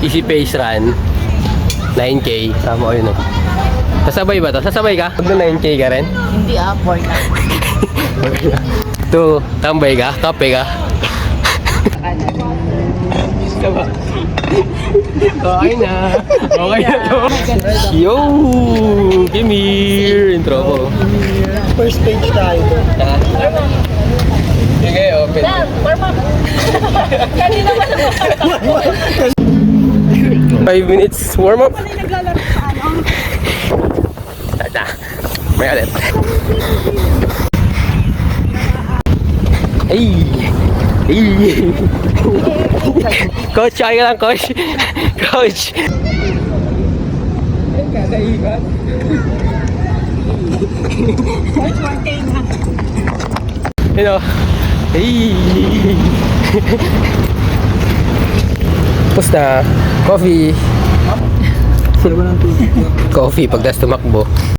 Easy pace run. 9K. Tama ko yun oh. Sasabay ba to? Sasabay ka? Pag na 9K ka rin? Hindi for na. Ito, tambay ka? Kape ka? Okay na. Okay na to. Yo! Kimir! Intro ko. First page tayo. Sige, open. Warm up. Kanina pa naman. 5 minutes warm up. Tata. May ulit. Ay! Ay! Coach, kaya lang, coach. Coach. Kada ikat. Coach, 1K na. You know. Hey! Pusta? Coffee. Sila ba ng tubig? Coffee pagdas tumakbo.